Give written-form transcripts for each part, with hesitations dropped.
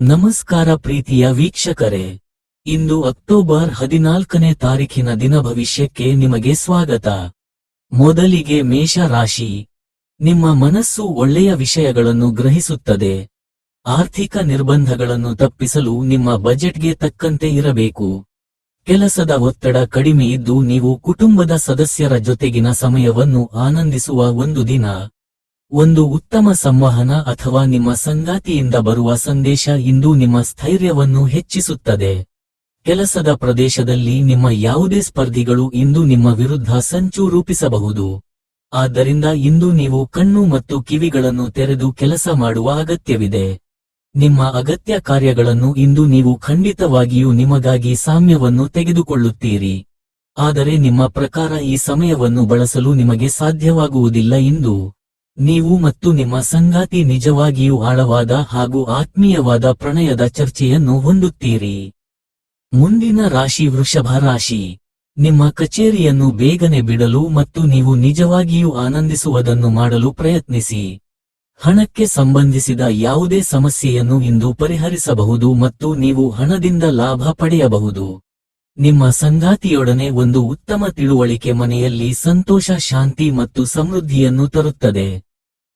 ನಮಸ್ಕಾರ ಪ್ರೀತಿಯ ವೀಕ್ಷಕರೇ, ಇಂದು ಅಕ್ಟೋಬರ್ 14ನೇ ತಾರೀಖಿನ ದಿನ ಭವಿಷ್ಯಕ್ಕೆ ನಿಮಗೆ ಸ್ವಾಗತ. ಮೊದಲಿಗೆ ಮೇಷ ರಾಶಿ. ನಿಮ್ಮ ಮನಸ್ಸು ಒಳ್ಳೆಯ ವಿಷಯಗಳನ್ನು ಗ್ರಹಿಸುತ್ತದೆ. ಆರ್ಥಿಕ ನಿರ್ಬಂಧಗಳನ್ನು ತಪ್ಪಿಸಲು ನಿಮ್ಮ ಬಜೆಟ್ಗೆ ತಕ್ಕಂತೆ ಇರಬೇಕು. ಕೆಲಸದ ಒತ್ತಡ ಕಡಿಮೆ ಇದ್ದು ನೀವು ಕುಟುಂಬದ ಸದಸ್ಯರ ಜೊತೆಗಿನ ಸಮಯವನ್ನು ಆನಂದಿಸುವ ಒಂದು ದಿನ. ಒಂದು ಉತ್ತಮ ಸಂವಹನ ಅಥವಾ ನಿಮ್ಮ ಸಂಗಾತಿಯಿಂದ ಬರುವ ಸಂದೇಶ ಇಂದು ನಿಮ್ಮ ಸ್ಥೈರ್ಯವನ್ನು ಹೆಚ್ಚಿಸುತ್ತದೆ. ಕೆಲಸದ ಪ್ರದೇಶದಲ್ಲಿ ನಿಮ್ಮ ಯಾವುದೇ ಸ್ಪರ್ಧಿಗಳು ಇಂದು ನಿಮ್ಮ ವಿರುದ್ಧ ಸಂಚು ರೂಪಿಸಬಹುದು. ಆದ್ದರಿಂದ ಇಂದು ನೀವು ಕಣ್ಣು ಮತ್ತು ಕಿವಿಗಳನ್ನು ತೆರೆದು ಕೆಲಸ ಮಾಡುವ ಅಗತ್ಯವಿದೆ. ನಿಮ್ಮ ಅಗತ್ಯ ಕಾರ್ಯಗಳನ್ನು ಇಂದು ನೀವು ಖಂಡಿತವಾಗಿಯೂ ನಿಮಗಾಗಿ ಸಾಮ್ಯವನ್ನು ತೆಗೆದುಕೊಳ್ಳುತ್ತೀರಿ. ಆದರೆ ನಿಮ್ಮ ಪ್ರಕಾರ ಈ ಸಮಯವನ್ನು ಬಳಸಲು ನಿಮಗೆ ಸಾಧ್ಯವಾಗುವುದಿಲ್ಲ. ಇಂದು ನೀವು ಮತ್ತು ನಿಮ್ಮ ಸಂಗಾತಿ ನಿಜವಾಗಿಯೂ ಆಳವಾದ ಹಾಗೂ ಆತ್ಮೀಯವಾದ ಪ್ರಣಯದ ಚರ್ಚೆಯನ್ನು ಹೊಂದುತ್ತೀರಿ. ಮುಂದಿನ ರಾಶಿ ವೃಷಭ ರಾಶಿ. ನಿಮ್ಮ ಕಚೇರಿಯನ್ನು ಬೇಗನೆ ಬಿಡಲು ಮತ್ತು ನೀವು ನಿಜವಾಗಿಯೂ ಆನಂದಿಸುವುದನ್ನು ಮಾಡಲು ಪ್ರಯತ್ನಿಸಿ. ಹಣಕ್ಕೆ ಸಂಬಂಧಿಸಿದ ಯಾವುದೇ ಸಮಸ್ಯೆಯನ್ನು ಇಂದು ಪರಿಹರಿಸಬಹುದು ಮತ್ತು ನೀವು ಹಣದಿಂದ ಲಾಭ ಪಡೆಯಬಹುದು. ನಿಮ್ಮ ಸಂಗಾತಿಯೊಡನೆ ಒಂದು ಉತ್ತಮ ತಿಳುವಳಿಕೆ ಮನೆಯಲ್ಲಿ ಸಂತೋಷ, ಶಾಂತಿ ಮತ್ತು ಸಮೃದ್ಧಿಯನ್ನು ತರುತ್ತದೆ.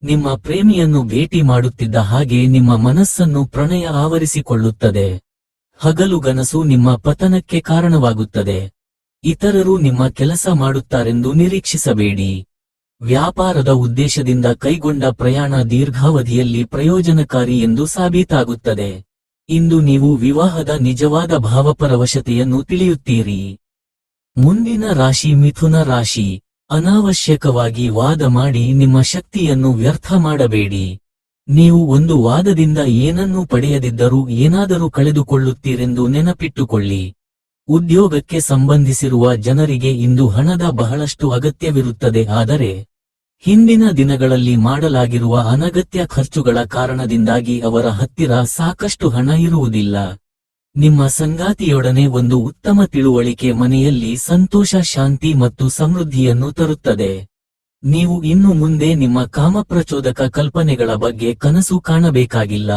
ನಿಮ್ಮ ಪ್ರೇಮಿಯನ್ನು ಭೇಟಿ ಮಾಡುತ್ತಿದ್ದ ಹಾಗೆ ನಿಮ್ಮ ಮನಸ್ಸನ್ನು ಪ್ರಣಯ ಆವರಿಸಿಕೊಳ್ಳುತ್ತದೆ. ಹಗಲುಗನಸು ನಿಮ್ಮ ಪತನಕ್ಕೆ ಕಾರಣವಾಗುತ್ತದೆ. ಇತರರು ನಿಮ್ಮ ಕೆಲಸ ಮಾಡುತ್ತಾರೆಂದು ನಿರೀಕ್ಷಿಸಬೇಡಿ. ವ್ಯಾಪಾರದ ಉದ್ದೇಶದಿಂದ ಕೈಗೊಂಡ ಪ್ರಯಾಣ ದೀರ್ಘಾವಧಿಯಲ್ಲಿ ಪ್ರಯೋಜನಕಾರಿ ಎಂದು ಸಾಬೀತಾಗುತ್ತದೆ. ಇಂದು ನೀವು ವಿವಾಹದ ನಿಜವಾದ ಭಾವಪರವಶತೆಯನ್ನು ತಿಳಿಯುತ್ತೀರಿ. ಮುಂದಿನ ರಾಶಿ ಮಿಥುನ ರಾಶಿ. ಅನಾವಶ್ಯಕವಾಗಿ ವಾದ ಮಾಡಿ ನಿಮ್ಮ ಶಕ್ತಿಯನ್ನು ವ್ಯರ್ಥ ಮಾಡಬೇಡಿ. ನೀವು ಒಂದು ವಾದದಿಂದ ಏನನ್ನೂ ಪಡೆಯದಿದ್ದರೂ ಏನಾದರೂ ಕಳೆದುಕೊಳ್ಳುತ್ತೀರೆಂದು ನೆನಪಿಟ್ಟುಕೊಳ್ಳಿ. ಉದ್ಯೋಗಕ್ಕೆ ಸಂಬಂಧಿಸಿರುವ ಜನರಿಗೆ ಇಂದು ಹಣದ ಬಹಳಷ್ಟು ಅಗತ್ಯವಿರುತ್ತದೆ. ಆದರೆ ಹಿಂದಿನ ದಿನಗಳಲ್ಲಿ ಮಾಡಲಾಗಿರುವ ಅನಗತ್ಯ ಖರ್ಚುಗಳ ಕಾರಣದಿಂದಾಗಿ ಅವರ ಹತ್ತಿರ ಸಾಕಷ್ಟು ಹಣ ಇರುವುದಿಲ್ಲ. ನಿಮ್ಮ ಸಂಗಾತಿಯೊಡನೆ ಒಂದು ಉತ್ತಮ ತಿಳುವಳಿಕೆ ಮನೆಯಲ್ಲಿ ಸಂತೋಷ, ಶಾಂತಿ ಮತ್ತು ಸಮೃದ್ಧಿಯನ್ನು ತರುತ್ತದೆ. ನೀವು ಇನ್ನು ಮುಂದೆ ನಿಮ್ಮ ಕಾಮಪ್ರಚೋದಕ ಕಲ್ಪನೆಗಳ ಬಗ್ಗೆ ಕನಸು ಕಾಣಬೇಕಾಗಿಲ್ಲ.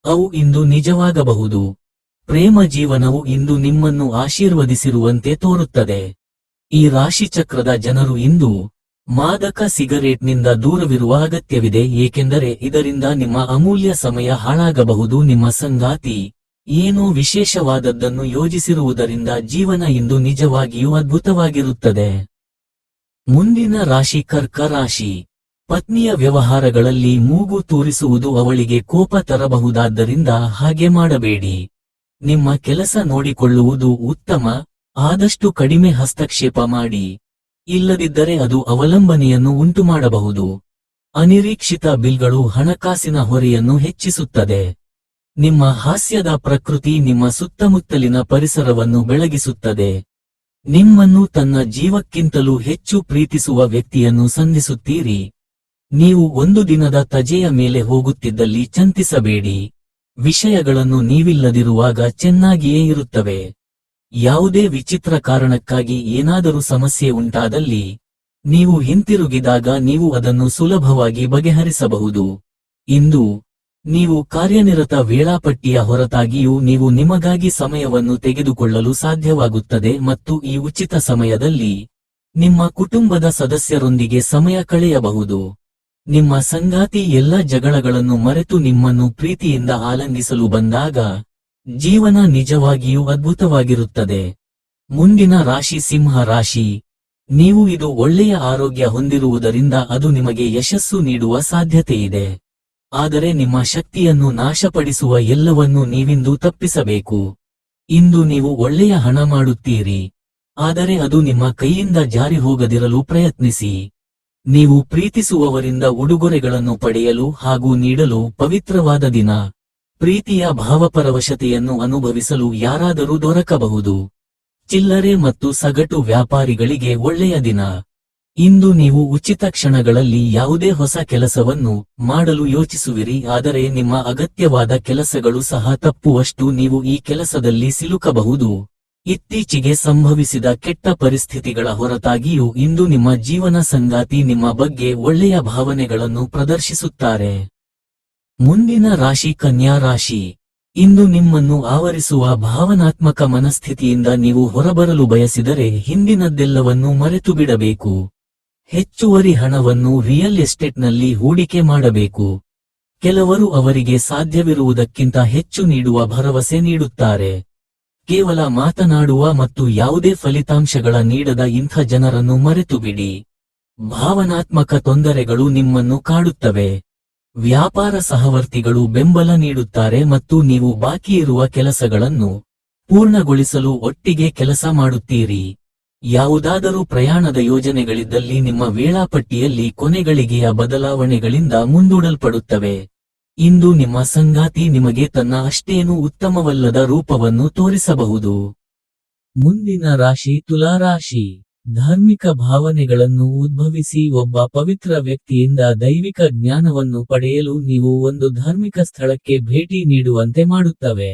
ಅವು ಇಂದು ನಿಜವಾಗಬಹುದು. ಪ್ರೇಮ ಜೀವನವು ಇಂದು ನಿಮ್ಮನ್ನು ಆಶೀರ್ವದಿಸಿರುವಂತೆ ತೋರುತ್ತದೆ. ಈ ರಾಶಿಚಕ್ರದ ಜನರು ಇಂದು ಮಾದಕ ಸಿಗರೇಟ್ನಿಂದ ದೂರವಿರುವ ಅಗತ್ಯವಿದೆ, ಏಕೆಂದರೆ ಇದರಿಂದ ನಿಮ್ಮ ಅಮೂಲ್ಯ ಸಮಯ ಹಾಳಾಗಬಹುದು. ನಿಮ್ಮ ಸಂಗಾತಿ ಏನೋ ವಿಶೇಷವಾದದ್ದನ್ನು ಯೋಜಿಸಿರುವುದರಿಂದ ಜೀವನ ಇಂದು ನಿಜವಾಗಿಯೂ ಅದ್ಭುತವಾಗಿರುತ್ತದೆ. ಮುಂದಿನ ರಾಶಿ ಕರ್ಕ ರಾಶಿ. ಪತ್ನಿಯ ವ್ಯವಹಾರಗಳಲ್ಲಿ ಮೂಗು ತೂರಿಸುವುದು ಅವಳಿಗೆ ಕೋಪ ತರಬಹುದಾದ್ದರಿಂದ ಹಾಗೆ ಮಾಡಬೇಡಿ. ನಿಮ್ಮ ಕೆಲಸ ನೋಡಿಕೊಳ್ಳುವುದು ಉತ್ತಮ. ಆದಷ್ಟು ಕಡಿಮೆ ಹಸ್ತಕ್ಷೇಪ ಮಾಡಿ. ಇಲ್ಲದಿದ್ದರೆ ಅದು ಅವಲಂಬನೆಯನ್ನು ಉಂಟುಮಾಡಬಹುದು. ಅನಿರೀಕ್ಷಿತ ಬಿಲ್ಗಳು ಹಣಕಾಸಿನ ಹೊರೆಯನ್ನು ಹೆಚ್ಚಿಸುತ್ತದೆ. ನಿಮ್ಮ ಹಾಸ್ಯದ ಪ್ರಕೃತಿ ನಿಮ್ಮ ಸುತ್ತಮುತ್ತಲಿನ ಪರಿಸರವನ್ನು ಬೆಳಗಿಸುತ್ತದೆ. ನಿಮ್ಮನ್ನು ತನ್ನ ಜೀವಕ್ಕಿಂತಲೂ ಹೆಚ್ಚು ಪ್ರೀತಿಸುವ ವ್ಯಕ್ತಿಯನ್ನು ಸಂಧಿಸುತ್ತೀರಿ. ನೀವು ಒಂದು ದಿನದ ತಜೆಯ ಮೇಲೆ ಹೋಗುತ್ತಿದ್ದಲ್ಲಿ ಚಿಂತಿಸಬೇಡಿ. ವಿಷಯಗಳನ್ನು ನೀವಿಲ್ಲದಿರುವಾಗ ಚೆನ್ನಾಗಿಯೇ ಇರುತ್ತವೆ. ಯಾವುದೇ ವಿಚಿತ್ರ ಕಾರಣಕ್ಕಾಗಿ ಏನಾದರೂ ಸಮಸ್ಯೆ ಉಂಟಾದಲ್ಲಿ ನೀವು ಹಿಂತಿರುಗಿದಾಗ ನೀವು ಅದನ್ನು ಸುಲಭವಾಗಿ ಬಗೆಹರಿಸಬಹುದು. ಇಂದು ನೀವು ಕಾರ್ಯನಿರತ ವೇಳಾಪಟ್ಟಿಯ ಹೊರತಾಗಿಯೂ ನೀವು ನಿಮಗಾಗಿ ಸಮಯವನ್ನು ತೆಗೆದುಕೊಳ್ಳಲು ಸಾಧ್ಯವಾಗುತ್ತದೆ ಮತ್ತು ಈ ಉಚಿತ ಸಮಯದಲ್ಲಿ ನಿಮ್ಮ ಕುಟುಂಬದ ಸದಸ್ಯರೊಂದಿಗೆ ಸಮಯ ಕಳೆಯಬಹುದು. ನಿಮ್ಮ ಸಂಗಾತಿ ಎಲ್ಲ ಜಗಳಗಳನ್ನು ಮರೆತು ನಿಮ್ಮನ್ನು ಪ್ರೀತಿಯಿಂದ ಆಲಿಂಗಿಸಲು ಬಂದಾಗ ಜೀವನ ನಿಜವಾಗಿಯೂ ಅದ್ಭುತವಾಗಿರುತ್ತದೆ. ಮುಂದಿನ ರಾಶಿ ಸಿಂಹ ರಾಶಿ. ನೀವು ಇದು ಒಳ್ಳೆಯ ಆರೋಗ್ಯ ಹೊಂದಿರುವುದರಿಂದ ಅದು ನಿಮಗೆ ಯಶಸ್ಸು ನೀಡುವ ಸಾಧ್ಯತೆಯಿದೆ. ಆದರೆ ನಿಮ್ಮ ಶಕ್ತಿಯನ್ನು ನಾಶಪಡಿಸುವ ಎಲ್ಲವನ್ನೂ ನೀವಿಂದು ತಪ್ಪಿಸಬೇಕು. ಇಂದು ನೀವು ಒಳ್ಳೆಯ ಹಣ ಮಾಡುತ್ತೀರಿ, ಆದರೆ ಅದು ನಿಮ್ಮ ಕೈಯಿಂದ ಜಾರಿ ಹೋಗದಿರಲು ಪ್ರಯತ್ನಿಸಿ. ನೀವು ಪ್ರೀತಿಸುವವರಿಂದ ಉಡುಗೊರೆಗಳನ್ನು ಪಡೆಯಲು ಹಾಗೂ ನೀಡಲು ಪವಿತ್ರವಾದ ದಿನ. ಪ್ರೀತಿಯ ಭಾವಪರವಶತೆಯನ್ನು ಅನುಭವಿಸಲು ಯಾರಾದರೂ ದೊರಕಬಹುದು. ಚಿಲ್ಲರೆ ಮತ್ತು ಸಗಟು ವ್ಯಾಪಾರಿಗಳಿಗೆ ಒಳ್ಳೆಯ ದಿನ. ಇಂದು ನೀವು ಉಚಿತ ಕ್ಷಣಗಳಲ್ಲಿ ಯಾವುದೇ ಹೊಸ ಕೆಲಸವನ್ನು ಮಾಡಲು ಯೋಚಿಸುವಿರಿ, ಆದರೆ ನಿಮ್ಮ ಅಗತ್ಯವಾದ ಕೆಲಸಗಳು ಸಹ ತಪ್ಪುವಷ್ಟು ನೀವು ಈ ಕೆಲಸದಲ್ಲಿ ಸಿಲುಕಬಹುದು. ಇತ್ತೀಚೆಗೆ ಸಂಭವಿಸಿದ ಕೆಟ್ಟ ಪರಿಸ್ಥಿತಿಗಳ ಹೊರತಾಗಿಯೂ ಇಂದು ನಿಮ್ಮ ಜೀವನ ಸಂಗಾತಿ ನಿಮ್ಮ ಬಗ್ಗೆ ಒಳ್ಳೆಯ ಭಾವನೆಗಳನ್ನು ಪ್ರದರ್ಶಿಸುತ್ತಾರೆ. ಮುಂದಿನ ರಾಶಿ ಕನ್ಯಾ ರಾಶಿ. ಇಂದು ನಿಮ್ಮನ್ನು ಆವರಿಸುವ ಭಾವನಾತ್ಮಕ ಮನಸ್ಥಿತಿಯಿಂದ ನೀವು ಹೊರಬರಲು ಬಯಸಿದರೆ ಹಿಂದಿನದ್ದೆಲ್ಲವನ್ನೂ ಮರೆತು ಬಿಡಬೇಕು. ಹೆಚ್ಚುವರಿ ಹಣವನ್ನು ರಿಯಲ್ ಎಸ್ಟೇಟ್ನಲ್ಲಿ ಹೂಡಿಕೆ ಮಾಡಬೇಕು. ಕೆಲವರು ಅವರಿಗೆ ಸಾಧ್ಯವಿರುವುದಕ್ಕಿಂತ ಹೆಚ್ಚು ನೀಡುವ ಭರವಸೆ ನೀಡುತ್ತಾರೆ. ಕೇವಲ ಮಾತನಾಡುವ ಮತ್ತು ಯಾವುದೇ ಫಲಿತಾಂಶಗಳ ನೀಡದ ಇಂಥ ಜನರನ್ನು ಮರೆತುಬಿಡಿ. ಭಾವನಾತ್ಮಕ ತೊಂದರೆಗಳು ನಿಮ್ಮನ್ನು ಕಾಡುತ್ತವೆ. ವ್ಯಾಪಾರ ಸಹವರ್ತಿಗಳು ಬೆಂಬಲ ನೀಡುತ್ತಾರೆ ಮತ್ತು ನೀವು ಬಾಕಿಯಿರುವ ಕೆಲಸಗಳನ್ನು ಪೂರ್ಣಗೊಳಿಸಲು ಒಟ್ಟಿಗೆ ಕೆಲಸ ಮಾಡುತ್ತೀರಿ. ಯಾವುದಾದರೂ ಪ್ರಯಾಣದ ಯೋಜನೆಗಳಿದ್ದಲ್ಲಿ ನಿಮ್ಮ ವೇಳಾಪಟ್ಟಿಯಲ್ಲಿ ಕೊನೆಗಳಿಗೆಯ ಬದಲಾವಣೆಗಳಿಂದ ಮುಂದೂಡಲ್ಪಡುತ್ತವೆ. ಇಂದು ನಿಮ್ಮ ಸಂಗಾತಿ ನಿಮಗೆ ತನ್ನ ಅಷ್ಟೇನೂ ಉತ್ತಮವಲ್ಲದ ರೂಪವನ್ನು ತೋರಿಸಬಹುದು. ಮುಂದಿನ ರಾಶಿ ತುಲಾರಾಶಿ. ಧಾರ್ಮಿಕ ಭಾವನೆಗಳನ್ನು ಉದ್ಭವಿಸಿ ಒಬ್ಬ ಪವಿತ್ರ ವ್ಯಕ್ತಿಯಿಂದ ದೈವಿಕ ಜ್ಞಾನವನ್ನು ಪಡೆಯಲು ನೀವು ಒಂದು ಧಾರ್ಮಿಕ ಸ್ಥಳಕ್ಕೆ ಭೇಟಿ ನೀಡುವಂತೆ ಮಾಡುತ್ತವೆ.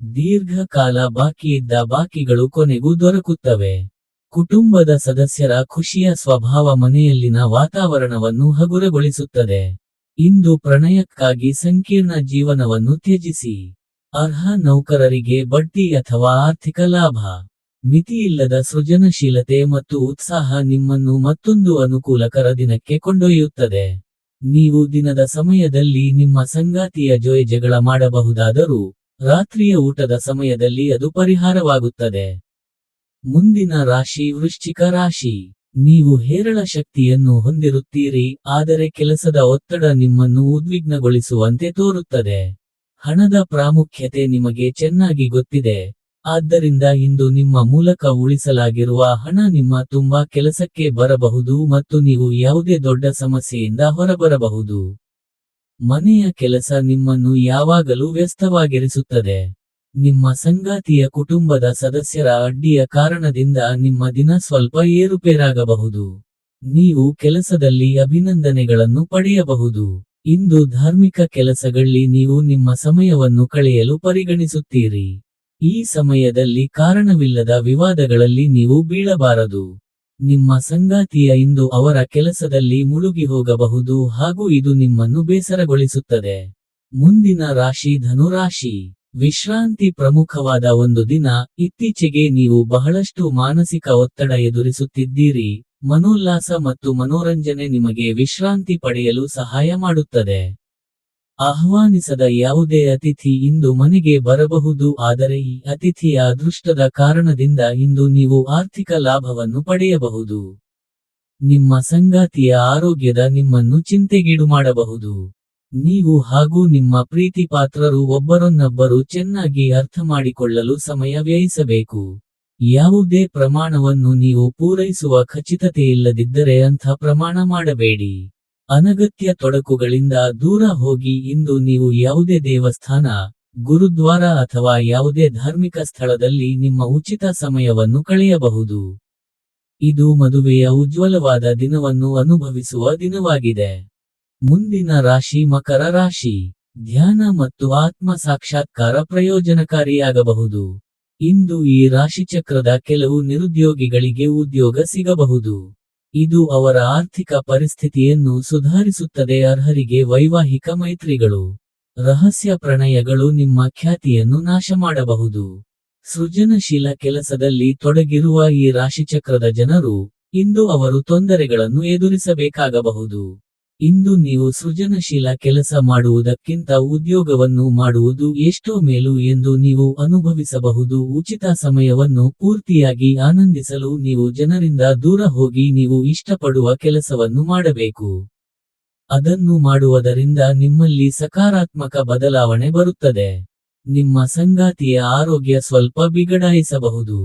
ದೀರ್ಘಕಾಲ ಬಾಕಿಯಿದ್ದ ಬಾಕಿಗಳು ಕೊನೆಗೂ ದೊರಕುತ್ತವೆ. ಕುಟುಂಬದ ಸದಸ್ಯರ ಖುಷಿಯ ಸ್ವಭಾವ ಮನೆಯಲ್ಲಿನ ವಾತಾವರಣವನ್ನು ಹಗುರಗೊಳಿಸುತ್ತದೆ. ಇಂದು ಪ್ರಣಯಕ್ಕಾಗಿ ಸಂಕೀರ್ಣ ಜೀವನವನ್ನು ತ್ಯಜಿಸಿ. ಅರ್ಹ ನೌಕರರಿಗೆ ಬಡ್ತಿ ಅಥವಾ ಆರ್ಥಿಕ ಲಾಭ. ಮಿತಿಯಿಲ್ಲದ ಸೃಜನಶೀಲತೆ ಮತ್ತು ಉತ್ಸಾಹ ನಿಮ್ಮನ್ನು ಮತ್ತೊಂದು ಅನುಕೂಲಕರ ದಿನಕ್ಕೆ ಕೊಂಡೊಯ್ಯುತ್ತದೆ. ನೀವು ದಿನದ ಸಮಯದಲ್ಲಿ ನಿಮ್ಮ ಸಂಗಾತಿಯ ಜೊತೆ ಮಾಡಬಹುದಾದರೂ ರಾತ್ರಿಯ ಊಟದ ಸಮಯದಲ್ಲಿ ಅದು ಪರಿಹಾರವಾಗುತ್ತದೆ. ಮುಂದಿನ ರಾಶಿ ವೃಶ್ಚಿಕ ರಾಶಿ. ನೀವು ಹೇರಳ ಶಕ್ತಿಯನ್ನು ಹೊಂದಿರುತ್ತೀರಿ, ಆದರೆ ಕೆಲಸದ ಒತ್ತಡ ನಿಮ್ಮನ್ನು ಉದ್ವಿಗ್ನಗೊಳಿಸುವಂತೆ ತೋರುತ್ತದೆ. ಹಣದ ಪ್ರಾಮುಖ್ಯತೆ ನಿಮಗೆ ಚೆನ್ನಾಗಿ ಗೊತ್ತಿದೆ, ಆದ್ದರಿಂದ ಇಂದು ನಿಮ್ಮ ಮೂಲಕ ಉಳಿಸಲಾಗಿರುವ ಹಣ ನಿಮ್ಮ ತುಂಬಾ ಕೆಲಸಕ್ಕೆ ಬರಬಹುದು ಮತ್ತು ನೀವು ಯಾವುದೇ ದೊಡ್ಡ ಸಮಸ್ಯೆಯಿಂದ ಹೊರಬರಬಹುದು. ಮನೆಯ ಕೆಲಸ ನಿಮ್ಮನ್ನು ಯಾವಾಗಲೂ ವ್ಯಸ್ತವಾಗಿರಿಸುತ್ತದೆ. ನಿಮ್ಮ ಸಂಗಾತಿಯ ಕುಟುಂಬದ ಸದಸ್ಯರ ಅಡ್ಡಿಯ ಕಾರಣದಿಂದ ನಿಮ್ಮ ದಿನ ಸ್ವಲ್ಪ ಏರುಪೇರಾಗಬಹುದು. ನೀವು ಕೆಲಸದಲ್ಲಿ ಅಭಿನಂದನೆಗಳನ್ನು ಪಡೆಯಬಹುದು. ಇಂದು ಧಾರ್ಮಿಕ ಕೆಲಸಗಳಲ್ಲಿ ನೀವು ನಿಮ್ಮ ಸಮಯವನ್ನು ಕಳೆಯಲು ಪರಿಗಣಿಸುತ್ತೀರಿ. ಈ ಸಮಯದಲ್ಲಿ ಕಾರಣವಿಲ್ಲದ ವಿವಾದಗಳಲ್ಲಿ ನೀವು ಬೀಳಬಾರದು. ನಿಮ್ಮ ಸಂಗಾತಿಯ ಇಂದು ಅವರ ಕೆಲಸದಲ್ಲಿ ಮುಳುಗಿ ಹೋಗಬಹುದು ಹಾಗೂ ಇದು ನಿಮ್ಮನ್ನು ಬೇಸರಗೊಳಿಸುತ್ತದೆ. ಮುಂದಿನ ರಾಶಿ ಧನುರಾಶಿ. ವಿಶ್ರಾಂತಿ ಪ್ರಮುಖವಾದ ಒಂದು ದಿನ. ಇತ್ತೀಚೆಗೆ ನೀವು ಬಹಳಷ್ಟು ಮಾನಸಿಕ ಒತ್ತಡ ಎದುರಿಸುತ್ತಿದ್ದೀರಿ. ಮನೋಲ್ಲಾಸ ಮತ್ತು ಮನೋರಂಜನೆ ನಿಮಗೆ ವಿಶ್ರಾಂತಿ ಪಡೆಯಲು ಸಹಾಯ ಮಾಡುತ್ತದೆ. ಆಹ್ವಾನಿಸದ ಯಾವುದೇ ಅತಿಥಿ ಇಂದು ಮನೆಗೆ ಬರಬಹುದು, ಆದರೆ ಈ ಅತಿಥಿಯ ಅದೃಷ್ಟದ ಕಾರಣದಿಂದ ಇಂದು ನೀವು ಆರ್ಥಿಕ ಲಾಭವನ್ನು ಪಡೆಯಬಹುದು. ನಿಮ್ಮ ಸಂಗಾತಿಯ ಆರೋಗ್ಯದ ನಿಮ್ಮನ್ನು ಚಿಂತೆಗೀಡು ಮಾಡಬಹುದು. ನೀವು ಹಾಗೂ ನಿಮ್ಮ ಪ್ರೀತಿಪಾತ್ರರು ಒಬ್ಬರನ್ನೊಬ್ಬರು ಚೆನ್ನಾಗಿ ಅರ್ಥಮಾಡಿಕೊಳ್ಳಲು ಸಮಯ ವ್ಯಯಿಸಬೇಕು. ಯಾವುದೇ ಪ್ರಮಾಣವನ್ನು ನೀವು ಪೂರೈಸುವ ಖಚಿತತೆಯಿಲ್ಲದಿದ್ದರೆ ಅಂಥ ಪ್ರಮಾಣ ಮಾಡಬೇಡಿ. ಅನಗತ್ಯ ತೊಡಕುಗಳಿಂದ ದೂರ ಹೋಗಿ. ಇಂದು ನೀವು ಯಾವುದೇ ದೇವಸ್ಥಾನ, ಗುರುದ್ವಾರ ಅಥವಾ ಯಾವುದೇ ಧಾರ್ಮಿಕ ಸ್ಥಳದಲ್ಲಿ ನಿಮ್ಮ ಉಚಿತ ಸಮಯವನ್ನು ಕಳೆಯಬಹುದು. ಇದು ಮದುವೆಯ ಉಜ್ವಲವಾದ ದಿನವನ್ನು ಅನುಭವಿಸುವ ದಿನವಾಗಿದೆ. ಮುಂದಿನ ರಾಶಿ ಮಕರ ರಾಶಿ. ಧ್ಯಾನ ಮತ್ತು ಆತ್ಮ ಸಾಕ್ಷಾತ್ಕಾರ ಪ್ರಯೋಜನಕಾರಿಯಾಗಬಹುದು. ಇಂದು ಈ ರಾಶಿಚಕ್ರದ ಕೆಲವು ನಿರುದ್ಯೋಗಿಗಳಿಗೆ ಉದ್ಯೋಗ ಸಿಗಬಹುದು. ಇದು ಅವರ ಆರ್ಥಿಕ ಪರಿಸ್ಥಿತಿಯನ್ನು ಸುಧಾರಿಸುತ್ತದೆ. ಅರ್ಹರಿಗೆ ವೈವಾಹಿಕ ಮೈತ್ರಿಗಳು, ರಹಸ್ಯ ಪ್ರಣಯಗಳು ನಿಮ್ಮ ಖ್ಯಾತಿಯನ್ನು ನಾಶ ಮಾಡಬಹುದು. ಸೃಜನಶೀಲ ಕೆಲಸದಲ್ಲಿ ತೊಡಗಿರುವ ಈ ರಾಶಿಚಕ್ರದ ಜನರು ಇಂದು ಅವರು ತೊಂದರೆಗಳನ್ನು ಎದುರಿಸಬೇಕಾಗಬಹುದು. ಇಂದು ನೀವು ಸೃಜನಶೀಲ ಕೆಲಸ ಮಾಡುವುದಕ್ಕಿಂತ ಉದ್ಯೋಗವನ್ನು ಮಾಡುವುದು ಎಷ್ಟೋ ಮೇಲು ಎಂದು ನೀವು ಅನುಭವಿಸಬಹುದು. ಉಚಿತ ಸಮಯವನ್ನು ಪೂರ್ತಿಯಾಗಿ ಆನಂದಿಸಲು ನೀವು ಜನರಿಂದ ದೂರ ಹೋಗಿ ನೀವು ಇಷ್ಟಪಡುವ ಕೆಲಸವನ್ನು ಮಾಡಬೇಕು. ಅದನ್ನು ಮಾಡುವುದರಿಂದ ನಿಮ್ಮಲ್ಲಿ ಸಕಾರಾತ್ಮಕ ಬದಲಾವಣೆ ಬರುತ್ತದೆ. ನಿಮ್ಮ ಸಂಗಾತಿಯ ಆರೋಗ್ಯ ಸ್ವಲ್ಪ ಬಿಗಡಾಯಿಸಬಹುದು.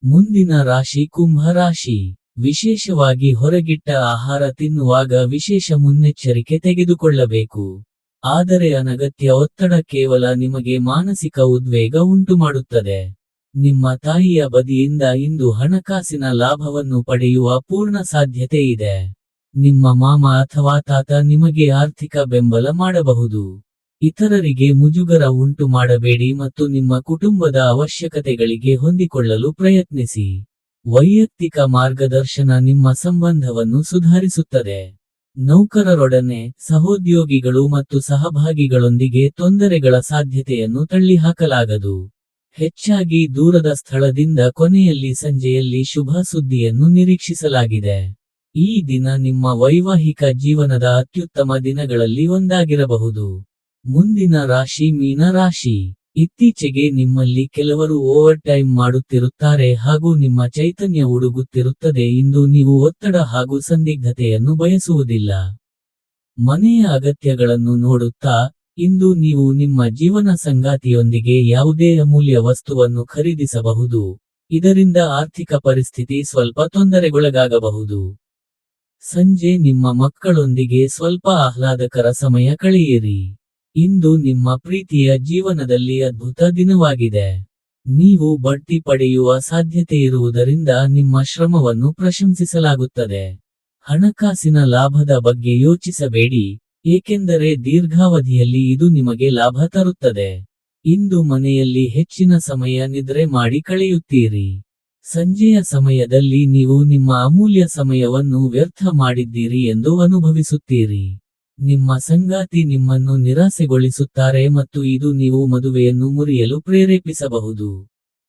ಮುಂದಿನ ರಾಶಿ ಕುಂಭ ರಾಶಿ. ವಿಶೇಷವಾಗಿ ಹೊರಗಿಟ್ಟ ಆಹಾರ ತಿನ್ನುವಾಗ ವಿಶೇಷ ಮುನ್ನೆಚ್ಚರಿಕೆ ತೆಗೆದುಕೊಳ್ಳಬೇಕು. ಆದರೆ ಅನಗತ್ಯ ಒತ್ತಡ ಕೇವಲ ನಿಮಗೆ ಮಾನಸಿಕ ಉದ್ವೇಗ ಉಂಟುಮಾಡುತ್ತದೆ. ನಿಮ್ಮ ತಾಯಿಯ ಬದಿಯಿಂದ ಇಂದು ಹಣಕಾಸಿನ ಲಾಭವನ್ನು ಪಡೆಯುವ ಪೂರ್ಣ ಸಾಧ್ಯತೆ ಇದೆ. ನಿಮ್ಮ ಮಾಮ ಅಥವಾ ತಾತ ನಿಮಗೆ ಆರ್ಥಿಕ ಬೆಂಬಲ ಮಾಡಬಹುದು. ಇತರರಿಗೆ ಮುಜುಗರ ಉಂಟು ಮಾಡಬೇಡಿ ಮತ್ತು ನಿಮ್ಮ ಕುಟುಂಬದ ಅವಶ್ಯಕತೆಗಳಿಗೆ ಹೊಂದಿಕೊಳ್ಳಲು ಪ್ರಯತ್ನಿಸಿ. ವೈಯಕ್ತಿಕ ಮಾರ್ಗದರ್ಶನ ನಿಮ್ಮ ಸಂಬಂಧವನ್ನು ಸುಧಾರಿಸುತ್ತದೆ. ನೌಕರರೊಡನೆ, ಸಹೋದ್ಯೋಗಿಗಳು ಮತ್ತು ಸಹಭಾಗಿಗಳೊಂದಿಗೆ ತೊಂದರೆಗಳ ಸಾಧ್ಯತೆಯನ್ನು ತಳ್ಳಿಹಾಕಲಾಗದು. ಹೆಚ್ಚಾಗಿ ದೂರದ ಸ್ಥಳದಿಂದ ಕೊನೆಯಲ್ಲಿ ಸಂಜೆಯಲ್ಲಿ ಶುಭ ಸುದ್ದಿಯನ್ನು ನಿರೀಕ್ಷಿಸಲಾಗಿದೆ. ಈ ದಿನ ನಿಮ್ಮ ವೈವಾಹಿಕ ಜೀವನದ ಅತ್ಯುತ್ತಮ ದಿನಗಳಲ್ಲಿ ಒಂದಾಗಿರಬಹುದು. ಮುಂದಿನ ರಾಶಿ ಮೀನ ರಾಶಿ. ಇತ್ತೀಚೆಗೆ ನಿಮ್ಮಲ್ಲಿ ಕೆಲವರು ಓವರ್ ಟೈಮ್ ಮಾಡುತ್ತಿರುತ್ತಾರೆ ಹಾಗೂ ನಿಮ್ಮ ಚೈತನ್ಯ ಉಡುಗುತ್ತಿರುತ್ತದೆ. ಇಂದು ನೀವು ಒತ್ತಡ ಹಾಗೂ ಸಂದಿಗ್ಧತೆಯನ್ನು ಬಯಸುವುದಿಲ್ಲ. ಮನೆಯ ಅಗತ್ಯಗಳನ್ನು ನೋಡುತ್ತಾ, ಇಂದು ನೀವು ನಿಮ್ಮ ಜೀವನ ಸಂಗಾತಿಯೊಂದಿಗೆ ಯಾವುದೇ ಅಮೂಲ್ಯ ವಸ್ತುವನ್ನು ಖರೀದಿಸಬಹುದು, ಇದರಿಂದ ಆರ್ಥಿಕ ಪರಿಸ್ಥಿತಿ ಸ್ವಲ್ಪ ತೊಂದರೆಗೊಳಗಾಗಬಹುದು. ಸಂಜೆ ನಿಮ್ಮ ಮಕ್ಕಳೊಂದಿಗೆ ಸ್ವಲ್ಪ ಆಹ್ಲಾದಕರ ಸಮಯ ಕಳೆಯಿರಿ. ಇಂದು ನಿಮ್ಮ ಪ್ರೀತಿಯ ಜೀವನದಲ್ಲಿ ಅದ್ಭುತ ದಿನವಾಗಿದೆ. ನೀವು ಬಡ್ತಿ ಪಡೆಯುವ ಸಾಧ್ಯತೆಯಿರುವುದರಿಂದ ನಿಮ್ಮ ಶ್ರಮವನ್ನು ಪ್ರಶಂಸಿಸಲಾಗುತ್ತದೆ. ಹಣಕಾಸಿನ ಲಾಭದ ಬಗ್ಗೆ ಯೋಚಿಸಬೇಡಿ, ಏಕೆಂದರೆ ದೀರ್ಘಾವಧಿಯಲ್ಲಿ ಇದು ನಿಮಗೆ ಲಾಭ ತರುತ್ತದೆ. ಇಂದು ಮನೆಯಲ್ಲಿ ಹೆಚ್ಚಿನ ಸಮಯ ನಿದ್ರೆ ಮಾಡಿ ಕಳೆಯುತ್ತೀರಿ. ಸಂಜೆಯ ಸಮಯದಲ್ಲಿ ನೀವು ನಿಮ್ಮ ಅಮೂಲ್ಯ ಸಮಯವನ್ನು ವ್ಯರ್ಥ ಮಾಡಿದ್ದೀರಿ ಎಂದು ಅನುಭವಿಸುತ್ತೀರಿ. ನಿಮ್ಮ ಸಂಗಾತಿ ನಿಮ್ಮನ್ನು ನಿರಾಸೆಗೊಳಿಸುತ್ತಾರೆ ಮತ್ತು ಇದು ನೀವು ಮದುವೆಯನ್ನು ಮುರಿಯಲು ಪ್ರೇರೇಪಿಸಬಹುದು.